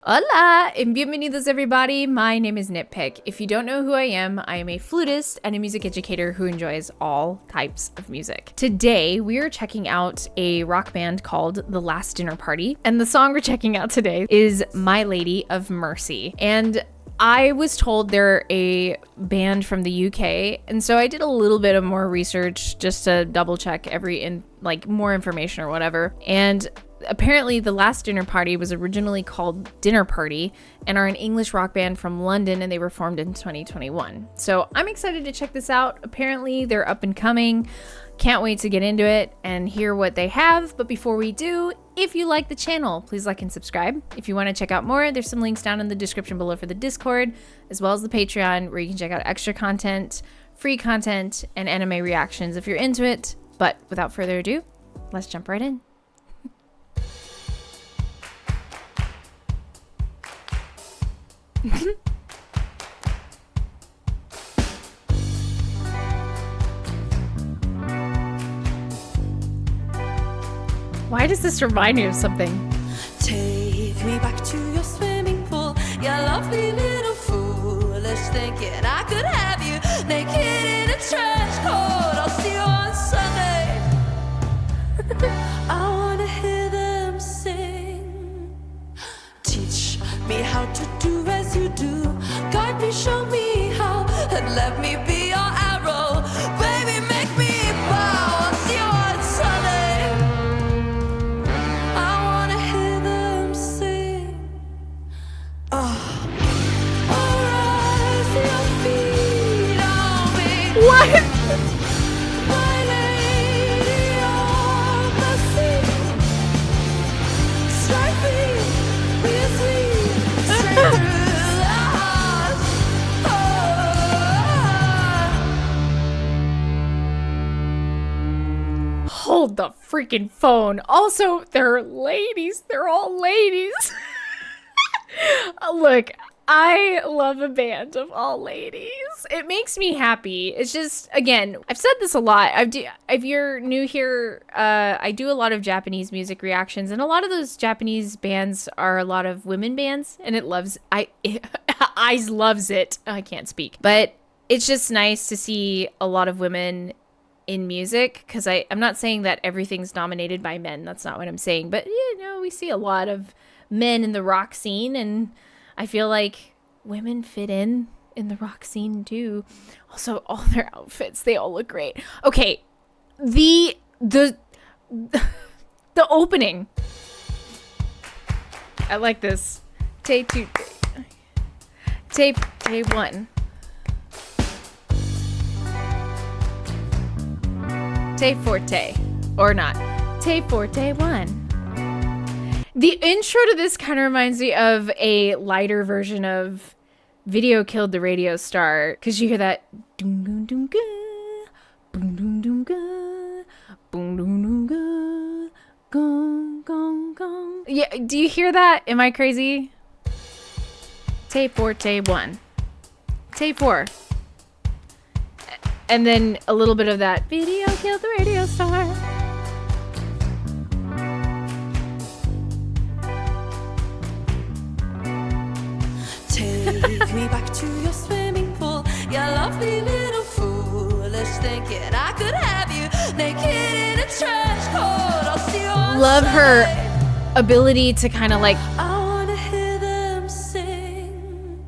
Hola and bienvenidos everybody. My name is NittPicc. If you don't know who I am a flutist and a music educator who enjoys all types of music. Today we are checking out a rock band called The Last Dinner Party, and the song we're checking out today is My Lady of Mercy. And I was told they're a band from the UK, and so I did a little bit of more research just to double check more information or whatever. And apparently The Last Dinner Party was originally called Dinner Party and are an English rock band from London, and they were formed in 2021. So I'm excited to check this out. Apparently they're up and coming. Can't wait to get into it and hear what they have. But before we do, if you like the channel, please like and subscribe. If you want to check out more, there's some links down in the description below for the Discord, as well as the Patreon, where you can check out extra content, free content, and anime reactions if you're into it. But without further ado, let's jump right in. Why does this remind me of something? Take me back to your swimming pool, you lovely little foolish thinking I could have you naked in a trench coat. I'll see you on Sunday. I wanna hear them sing. Teach me how to do as you do. Guide me, show me how, and let me be your arrow. Baby, make me bow. I'll see you on Sunday. I wanna hear them sing. Oh, rise your feet on me. What? My lady of mercy. Strike me, be sweet, straight through the heart. Hold the freaking phone. Also, they're ladies. They're all ladies. Look, I love a band of all ladies. It makes me happy. It's just, again, I've said this a lot. If you're new here, I do a lot of Japanese music reactions, and a lot of those Japanese bands are a lot of women bands, and Eyes loves it. I can't speak. But it's just nice to see a lot of women in music, because I'm not saying that everything's dominated by men. That's not what I'm saying. But, we see a lot of men in the rock scene, and I feel like women fit in the rock scene too. Also, all their outfits, they all look great. Okay, the opening. I like this. Tape 1. Tape forte, or not. Tape forte 1. The intro to this kind of reminds me of a lighter version of Video Killed the Radio Star, because you hear that doom doom doom ga, boom doom doom ga, boom doom doom ga, gong gong gong. Yeah, do you hear that? Am I crazy? Tape forte 1. Tape 4. And then a little bit of that Video Killed the Radio Star. Take me back to your swimming pool, you lovely little foolish thinking I could have you naked in a trench coat. I'll see you on Love her Sunday. ability to kind of like I wanna hear them sing.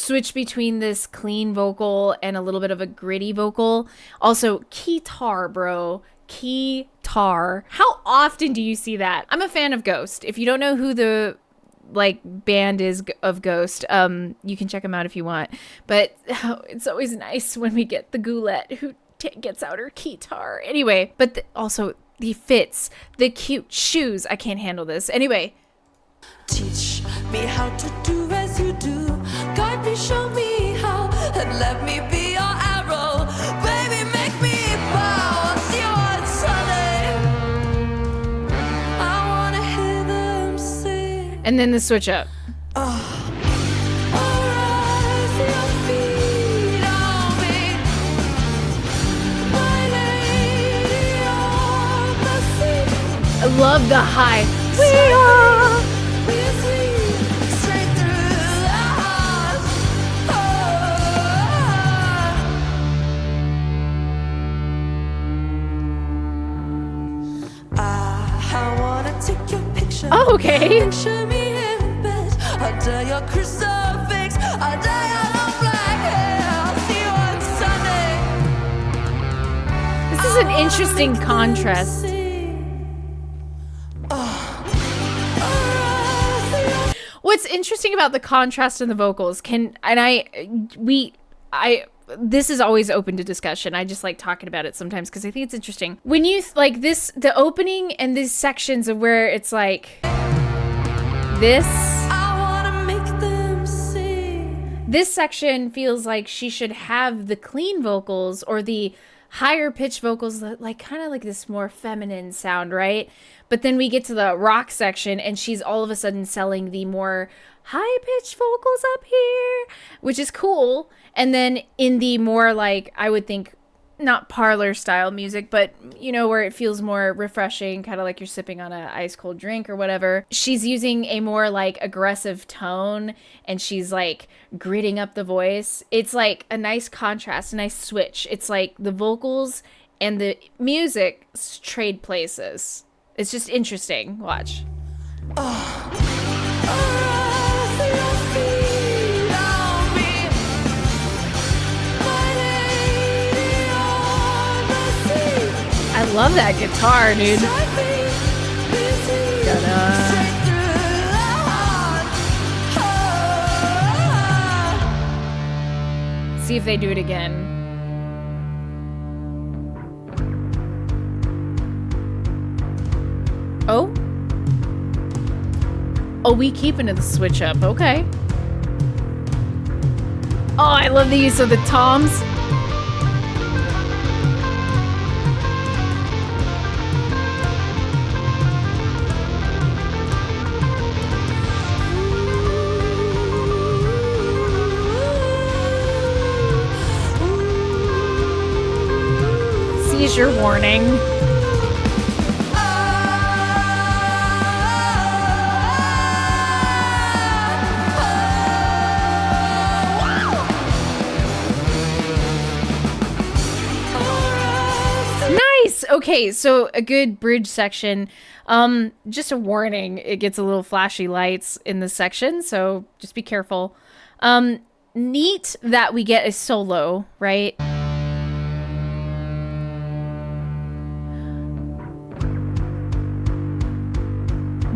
switch between this clean vocal and a little bit of a gritty vocal. Also, KEYTAR, bro. KEYTAR. How often do you see that? I'm a fan of Ghost. If you don't know who the band is of Ghost, you can check them out if you want. But it's always nice when we get the Goulette who gets out her KEYTAR. Anyway, but also the fits, the cute shoes. I can't handle this. Anyway. Teach me how to do as you do. Guide me, show me how, and let me be your arrow. Baby, make me bow. I'll see you on Sunday. I wanna hear them sing. And then the switch up. Oh, rise your feet on me. My lady of mercy. I love the high. We are. Be sweet. Okay. Picture me in bed under your crucifix, under your long black hair. I'll see you on Sunday. This is an interesting contrast. What's interesting about the contrast in the vocals this is always open to discussion. I just like talking about it sometimes because I think it's interesting. When you like this, the opening and these sections of where it's like this. I wanna make them sing. This section feels like she should have the clean vocals or the higher pitched vocals, like kind of like this more feminine sound, right? But then we get to the rock section and she's all of a sudden selling the more high pitched vocals up here, which is cool. And then in the more like, I would think not parlor style music, but you know, where it feels more refreshing, kind of like you're sipping on an ice cold drink or whatever. She's using a more like aggressive tone and she's like gritting up the voice. It's like a nice contrast, a nice switch. It's like the vocals and the music trade places. It's just interesting. Watch. I love that guitar, dude. See if they do it again. Oh. Oh, we keeping the switch up. Okay. Oh, I love the use of the toms. Seizure warning. Nice. Okay, so a good bridge section. Just a warning, it gets a little flashy lights in this section, so just be careful. Neat that we get a solo, right?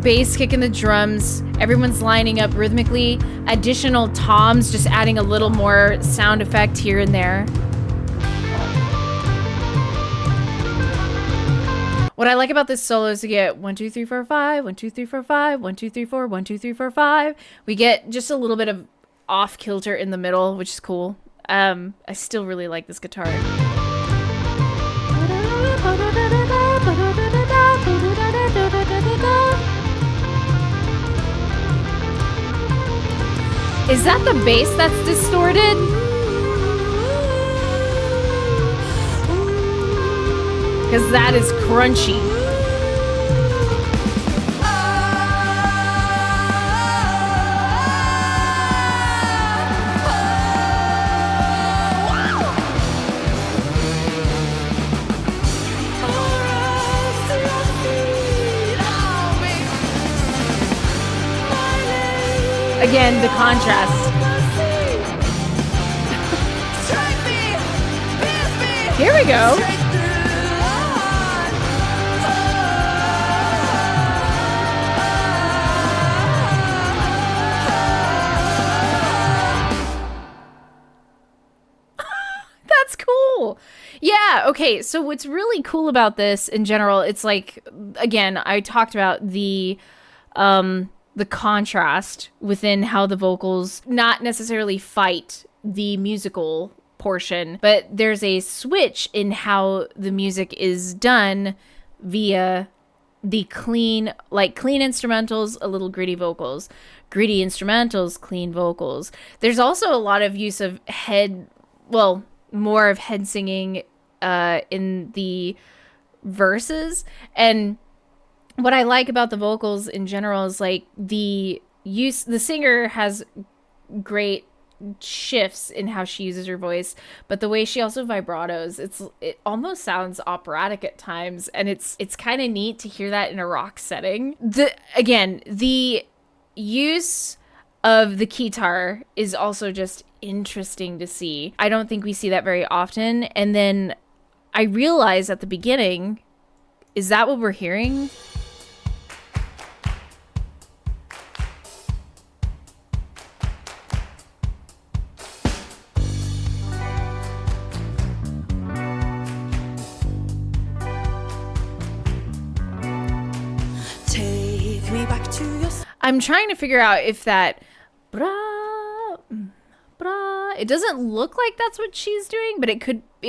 Bass kick in the drums, everyone's lining up rhythmically, additional toms, just adding a little more sound effect here and there. What I like about this solo is to get 1 2 3 4 5, 1 2 3 4 5, 1 2 3 4, 1 2 3 4 5. We get just a little bit of off kilter in the middle, which is cool. I still really like this guitar. Is that the bass that's distorted? Because that is crunchy. Again, the contrast. Here we go. That's cool. Yeah, okay, so what's really cool about this in general, it's like, again, I talked about the contrast within how the vocals not necessarily fight the musical portion, but there's a switch in how the music is done via the clean instrumentals, a little gritty vocals, gritty instrumentals, clean vocals. There's also a lot of use of more of head singing in the verses. And what I like about the vocals in general is like the singer has great shifts in how she uses her voice, but the way she also vibratos, it almost sounds operatic at times, and it's kind of neat to hear that in a rock setting. The use of the KEYTAR is also just interesting to see. I don't think we see that very often. And then I realized at the beginning, is that what we're hearing? Take me back to your I'm trying to figure out if that bra, bra, it doesn't look like that's what she's doing, but it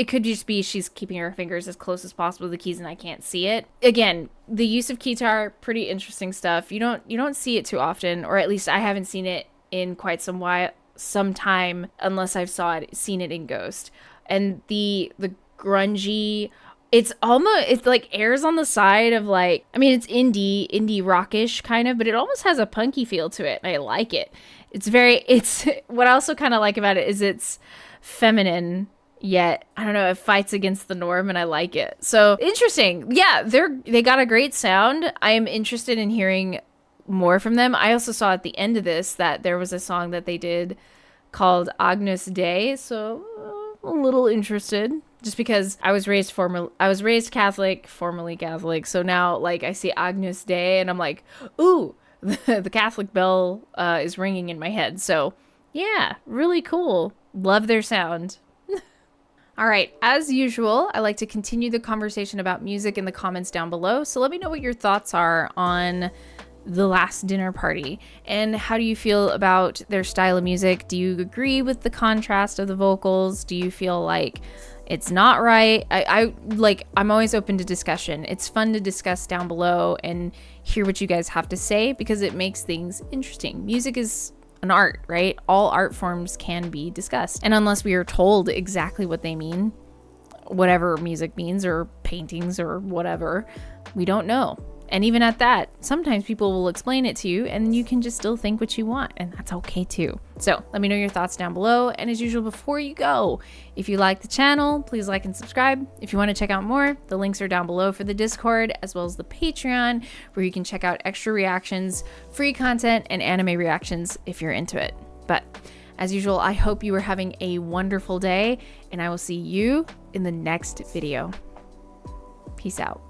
could just be she's keeping her fingers as close as possible to the keys and I can't see it. Again, the use of KEYTAR, pretty interesting stuff. You don't see it too often, or at least I haven't seen it in quite some time, unless I've seen it in Ghost. And the grungy, it's like airs on the side of like, I mean, it's indie rockish kind of, but it almost has a punky feel to it. And I like it. It's what I also kind of like about it is it's feminine, yet I don't know, it fights against the norm, and I like it. So interesting. Yeah, they got a great sound. I am interested in hearing more from them. I also saw at the end of this that there was a song that they did called Agnus Dei, so a little interested. Just because I was raised Catholic, formerly Catholic, so now like I see Agnus Dei and I'm like, ooh, the Catholic bell is ringing in my head. So yeah, really cool. Love their sound. All right, as usual, I like to continue the conversation about music in the comments down below. So let me know what your thoughts are on The Last Dinner Party, and how do you feel about their style of music? Do you agree with the contrast of the vocals? Do you feel like it's not right? I'm always open to discussion. It's fun to discuss down below and hear what you guys have to say, because it makes things interesting. Music is an art, right? All art forms can be discussed. And unless we are told exactly what they mean, whatever music means, or paintings or whatever, we don't know. And even at that, sometimes people will explain it to you and you can just still think what you want, and that's okay too. So let me know your thoughts down below. And as usual, before you go, if you like the channel, please like and subscribe. If you want to check out more, the links are down below for the Discord, as well as the Patreon, where you can check out extra reactions, free content, and anime reactions if you're into it. But as usual, I hope you are having a wonderful day, and I will see you in the next video. Peace out.